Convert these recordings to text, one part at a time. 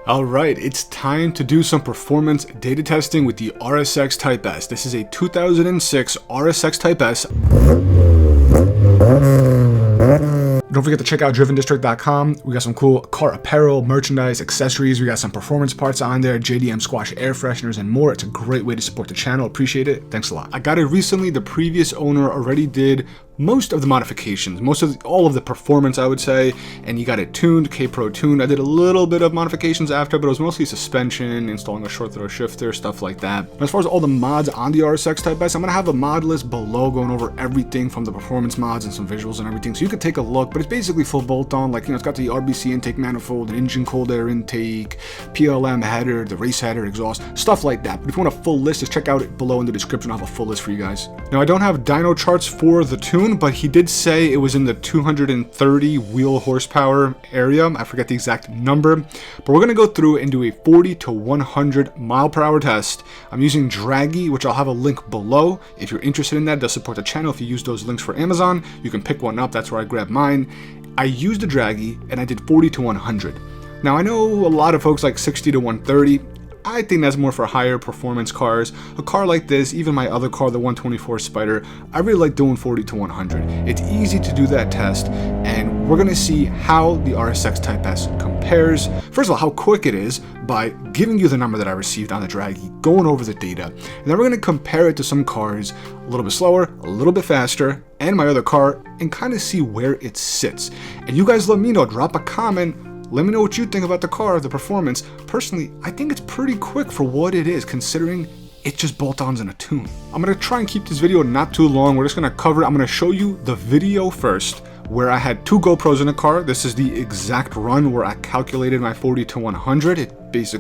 Alright, it's time to do some performance data testing with the RSX Type-S. This is a 2006 RSX Type-S. Don't forget to check out drivendistrict.com. We got some cool car apparel, merchandise, accessories. We got some performance parts on there, JDM squash air fresheners and more. It's a great way to support the channel. Appreciate it. Thanks a lot. I got it recently. The previous owner already did most of the modifications, all of the performance, I would say, and you got it tuned, KPRO Tuned. I did a little bit of modifications after, but it was mostly suspension, installing a short throw shifter, stuff like that. And as far as all the mods on the RSX Type-S, I'm gonna have a mod list below going over everything from the performance mods and some visuals and everything, so you could take a look. But it's basically full bolt-on, like, you know, it's got the RBC Intake Manifold, an Injen cold air intake, PLM header, the race header, exhaust, stuff like that. But if you want a full list, just check out it below in the description. I'll have a full list for you guys. Now, I don't have dyno charts for the tune, but he did say it was in the 230 wheel horsepower area. I forget the exact number, but we're gonna go through and do a 40 to 100 mile per hour test. I'm using Draggy, which I'll have a link below. If you're interested in that, it does support the channel. If you use those links for Amazon, you can pick one up. That's where I grabbed mine. I used a Draggy and I did 40 to 100. Now, I know a lot of folks like 60 to 130. I think that's more for higher performance cars. A car like this, even my other car, the 124 Spider, I really like doing 40 to 100. It's easy to do that test, and we're gonna see how the RSX Type-S compares. First of all, how quick it is by giving you the number that I received on the Draggy, going over the data, and then we're gonna compare it to some cars a little bit slower, a little bit faster, and my other car, and kind of see where it sits. And you guys let me know, drop a comment. Let me know what you think about the car, the performance. Personally, I think it's pretty quick for what it is, considering it's just bolt-ons and a tune. I'm gonna try and keep this video not too long. We're just gonna cover it. I'm gonna show you the video first, where I had two GoPros in the car. This is the exact run where I calculated my 40 to 100. It's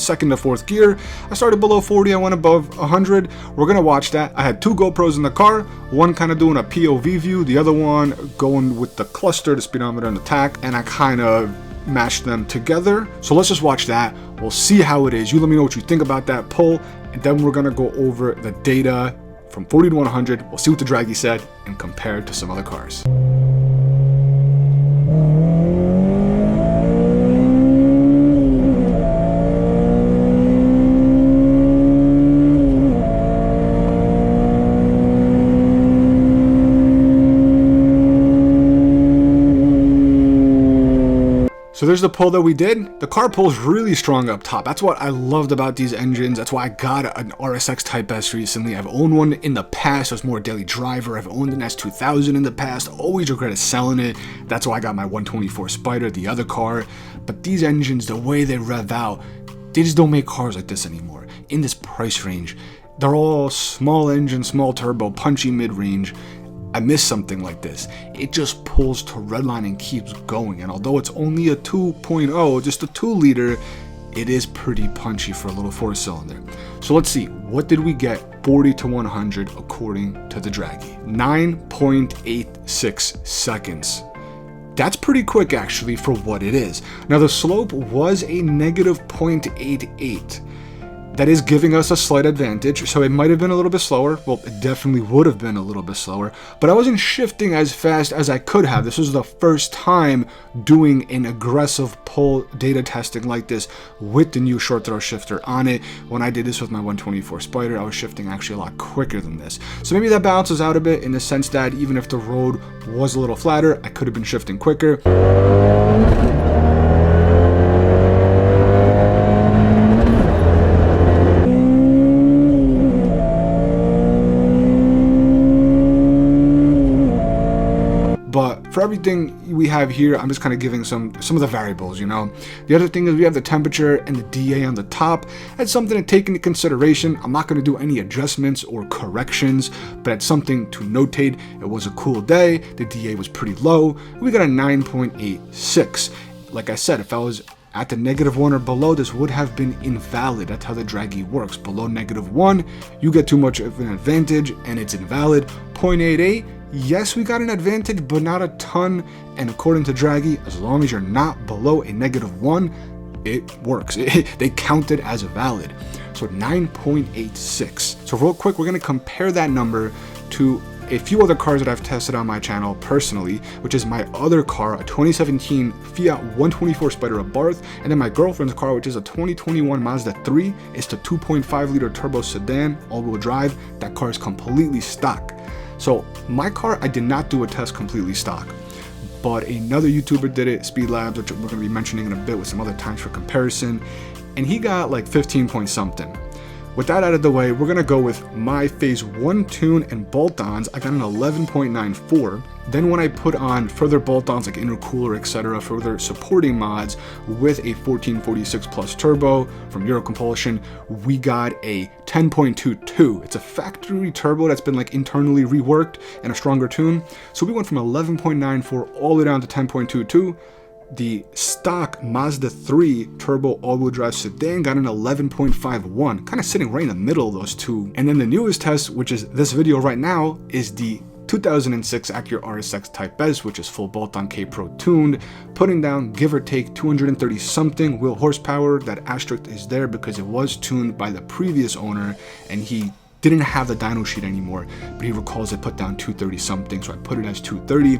second to fourth gear. I started below 40, I went above 100. We're gonna watch that. I had two GoPros in the car, one kind of doing a POV view, the other one going with the cluster, the speedometer and the tach, and I kind of mash them together. So let's just watch that. We'll see how it is. You let me know what you think about that poll, and then we're gonna go over the data from 40 to 100. We'll see what the Draggy said and compare it to some other cars. So there's the pull that we did. The car pulls really strong up top. That's what I loved about these engines. That's why I got an RSX Type-S recently. I've owned one in the past. I was more a daily driver. I've owned an S2000 in the past. Always regretted selling it. That's why I got my 124 Spider, the other car. But these engines, the way they rev out, they just don't make cars like this anymore. In this price range, they're all small engine, small turbo, punchy mid-range. I miss something like this. It just pulls to redline and keeps going. And although it's only a 2.0, just a 2-liter, it is pretty punchy for a little 4-cylinder. So let's see, what did we get 40 to 100 according to the Draggy? 9.86 seconds. That's pretty quick actually for what it is. Now the slope was a negative 0.88. That is giving us a slight advantage, so it might have been a little bit slower. Well, it definitely would have been a little bit slower, but I wasn't shifting as fast as I could have. This was the first time doing an aggressive pull data testing like this with the new short throw shifter on it. When I did this with my 124 Spider, I was shifting actually a lot quicker than this. So maybe that balances out a bit in the sense that even if the road was a little flatter, I could have been shifting quicker. But for everything we have here, I'm just kind of giving some of the variables, you know. The other thing is we have the temperature and the DA on the top. That's something to take into consideration. I'm not going to do any adjustments or corrections, but it's something to notate. It was a cool day. The DA was pretty low. We got a 9.86. Like I said, if I was at the -1 or below, this would have been invalid. That's how the Draggy works. Below -1, you get too much of an advantage and it's invalid. 0.88. Yes, we got an advantage, but not a ton. And according to Draggy, as long as you're not below a -1, it works. They count it as a valid. So 9.86. So real quick, we're going to compare that number to a few other cars that I've tested on my channel personally, which is my other car, a 2017 Fiat 124 Spider Abarth, and then my girlfriend's car, which is a 2021 Mazda 3. It's the 2.5 liter turbo sedan, all-wheel drive. That car is completely stock. So my car, I did not do a test completely stock, but another YouTuber did it, Speed Labs, which we're going to be mentioning in a bit with some other times for comparison, and he got like 15 point something. With that out of the way, we're going to go with my phase 1 tune and bolt-ons. I got an 11.94. Then when I put on further bolt-ons like intercooler, etc., further supporting mods with a 1446 plus turbo from Eurocompulsion, we got a 10.22. It's a factory turbo that's been like internally reworked and a stronger tune. So we went from 11.94 all the way down to 10.22. The stock Mazda 3 turbo all-wheel drive sedan got an 11.51, kind of sitting right in the middle of those two. And then the newest test, which is this video right now, is the 2006 Acura RSX Type-S, which is full bolt-on KPRO Tuned, putting down give or take 230 something wheel horsepower. That asterisk is there because it was tuned by the previous owner and he didn't have the dyno sheet anymore, but he recalls it put down 230 something, so I put it as 230,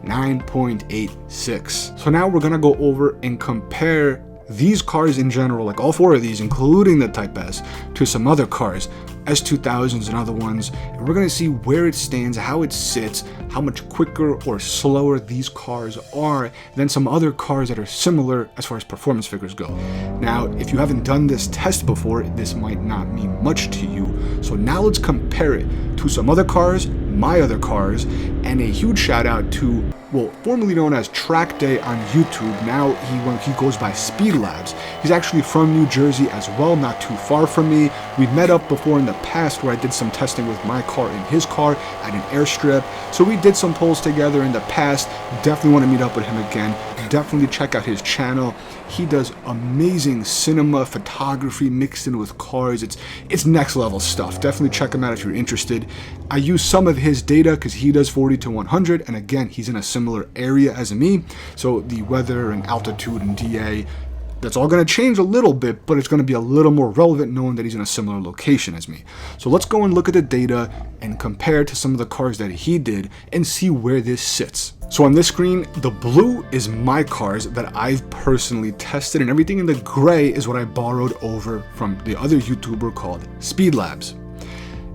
9.86. So now we're gonna go over and compare these cars in general, like all four of these, including the Type-S, to some other cars, S2000s and other ones, and we're gonna see where it stands, how it sits, how much quicker or slower these cars are than some other cars that are similar as far as performance figures go. Now, if you haven't done this test before, this might not mean much to you. So now let's compare it to some other cars, my other cars, and a huge shout out to, well, formerly known as Track Day on YouTube. Now he goes by Speed Labs. He's actually from New Jersey as well, not too far from me. We met up before in the past where I did some testing with my car and his car at an airstrip. So we did some polls together in the past. Definitely want to meet up with him again. Definitely check out his channel. He does amazing cinema photography mixed in with cars. It's next level stuff. Definitely check him out if you're interested. I use some of his data because he does 40 to 100, and again, he's in a similar area as me. So the weather and altitude and DA, that's all going to change a little bit, but it's going to be a little more relevant knowing that he's in a similar location as me. So let's go and look at the data and compare to some of the cars that he did and see where this sits. So on this screen, the blue is my cars that I've personally tested, and everything in the gray is what I borrowed over from the other YouTuber called Speed Labs.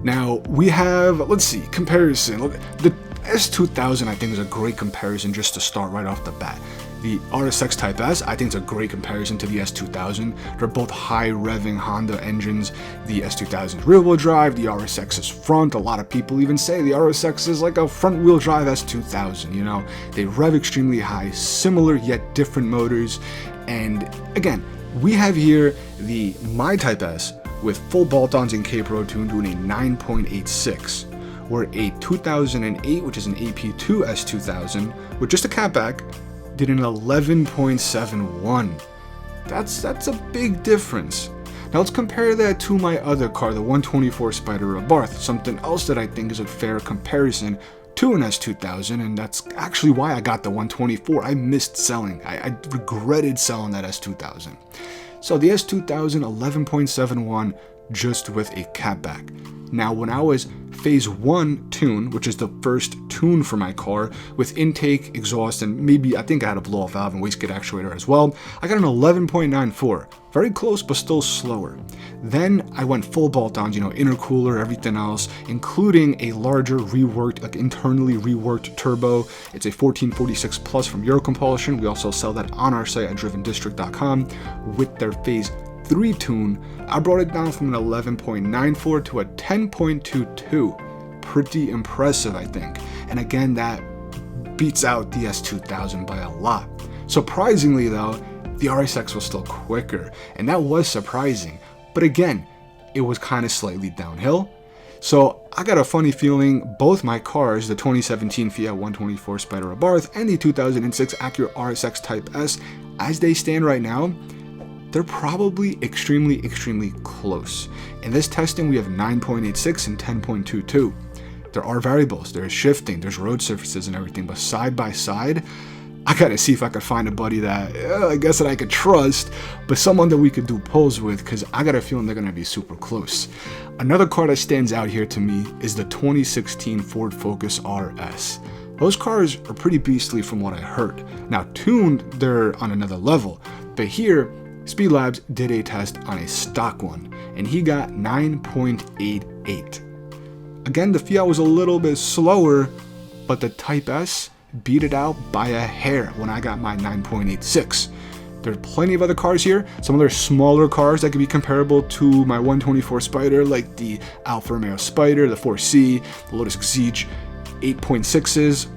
Now we have, let's see, comparison. The S2000 I think is a great comparison just to start right off the bat. The RSX Type-S, I think, is a great comparison to the S2000. They're both high revving Honda engines. The S2000's rear wheel drive, the RSX is front. A lot of people even say the RSX is like a front wheel drive S2000, you know. They rev extremely high, similar yet different motors. And again, we have here the my Type-S with full bolt-ons in KPRO Tuned doing a 9.86. Where a 2008, which is an AP2 S2000, with just a catback, did an 11.71. That's a big difference. Now let's compare that to my other car, the 124 Spider Abarth, something else that I think is a fair comparison to an S2000, and that's actually why I got the 124. I missed selling. I regretted selling that S2000. So the S2000, 11.71, just with a catback. Now when I was phase 1 tune, which is the first tune for my car, with intake, exhaust, and maybe I think I had a blow-off valve and wastegate actuator as well, I got an 11.94. Very close, but still slower. Then I went full bolt-ons, you know, intercooler, everything else, including a larger reworked, like internally reworked turbo. It's a 1446 Plus from Eurocompulsion. We also sell that on our site at drivendistrict.com with their phase 3 tune. I brought it down from an 11.94 to a 10.22. Pretty impressive, I think. And again, that beats out the S2000 by a lot. Surprisingly though, the RSX was still quicker, and that was surprising. But again, it was kind of slightly downhill. So I got a funny feeling both my cars, the 2017 Fiat 124 Spider Abarth and the 2006 Acura RSX Type-S, as they stand right now, they're probably extremely close. In this testing, we have 9.86 and 10.22. There are variables, there's shifting, there's road surfaces and everything, but side by side, I gotta see if I could find a buddy that, I guess that I could trust, but someone that we could do polls with, because I got a feeling they're gonna be super close. Another car that stands out here to me is the 2016 Ford Focus RS. Those cars are pretty beastly from what I heard. Now tuned, they're on another level, but here, Speed Labs did a test on a stock one, and he got 9.88. Again, the Fiat was a little bit slower, but the Type-S beat it out by a hair when I got my 9.86. There's plenty of other cars here, some other smaller cars that could be comparable to my 124 Spider, like the Alfa Romeo Spider, the 4C, the Lotus Exige 8.6s.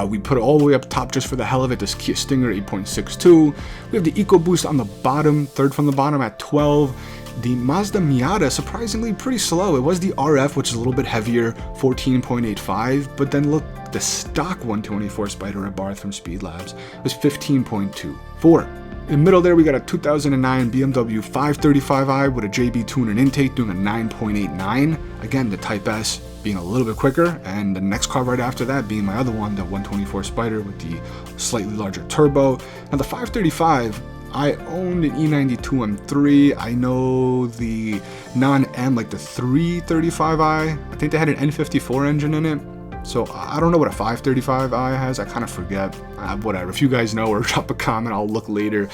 We put it all the way up top just for the hell of it, this Kia Stinger 8.62. We have the EcoBoost on the bottom, third from the bottom at 12. The Mazda Miata, surprisingly pretty slow. It was the RF, which is a little bit heavier, 14.85, but then look, the stock 124 Spider Abarth from Speed Labs was 15.24. In the middle there, we got a 2009 BMW 535i with a JB Tune and intake doing a 9.89. Again, the Type-S being a little bit quicker, and the next car right after that being my other one, the 124 Spider with the slightly larger turbo. Now the 535, I owned an E92 M3. I know the non-M, like the 335i, I think they had an N54 engine in it. So I don't know what a 535i has, I kind of forget. Whatever, if you guys know or drop a comment, I'll look later.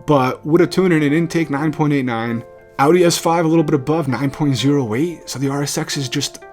But with a tune and an intake, 9.89. Audi S5 a little bit above, 9.08. So the RSX is just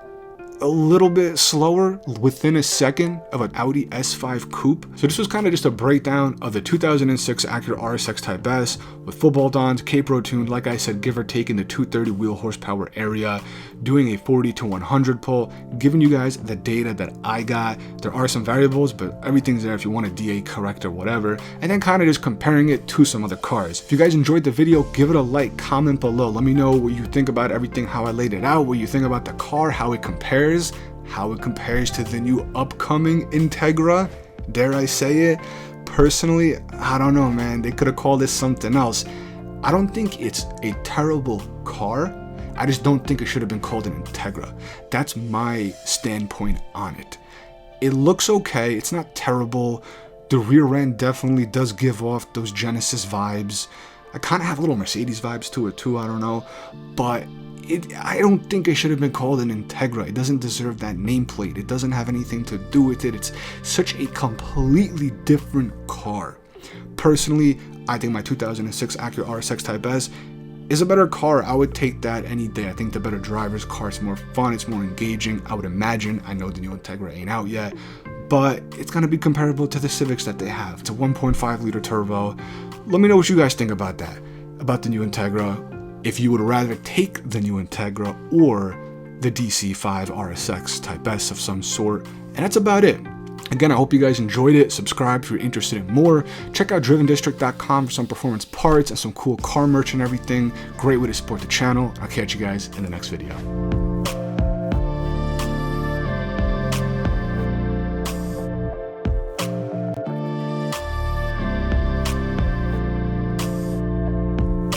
a little bit slower within a second of an Audi S5 coupe. So this was kind of just a breakdown of the 2006 Acura RSX Type-S with full bolt-ons, KPRO Tuned, like I said, give or take in the 230 wheel horsepower area, doing a 40 to 100 pull, giving you guys the data that I got. There are some variables, but everything's there if you want a DA correct or whatever, and then kind of just comparing it to some other cars. If you guys enjoyed the video, give it a like, comment below, let me know what you think about everything, how I laid it out, what you think about the car, how it compares to the new upcoming Integra, dare I say it. Personally, I don't know, man, they could have called this something else. I don't think it's a terrible car, I just don't think it should have been called an Integra. That's my standpoint on it. It looks okay, it's not terrible. The rear end definitely does give off those Genesis vibes. I kind of have little Mercedes vibes to it too, I don't know, but I don't think it should have been called an Integra. It doesn't deserve that nameplate. It doesn't have anything to do with it. It's such a completely different car. Personally, I think my 2006 Acura RSX Type-S is a better car. I would take that any day. I think the better driver's car. It's more fun. It's more engaging, I would imagine. I know the new Integra ain't out yet, but it's going to be comparable to the Civics that they have. It's a 1.5 liter turbo. Let me know what you guys think about that, about the new Integra. If you would rather take the new Integra or the DC5 RSX Type-S of some sort. And that's about it. Again, I hope you guys enjoyed it. Subscribe if you're interested in more. Check out drivendistrict.com for some performance parts and some cool car merch and everything. Great way to support the channel. I'll catch you guys in the next video.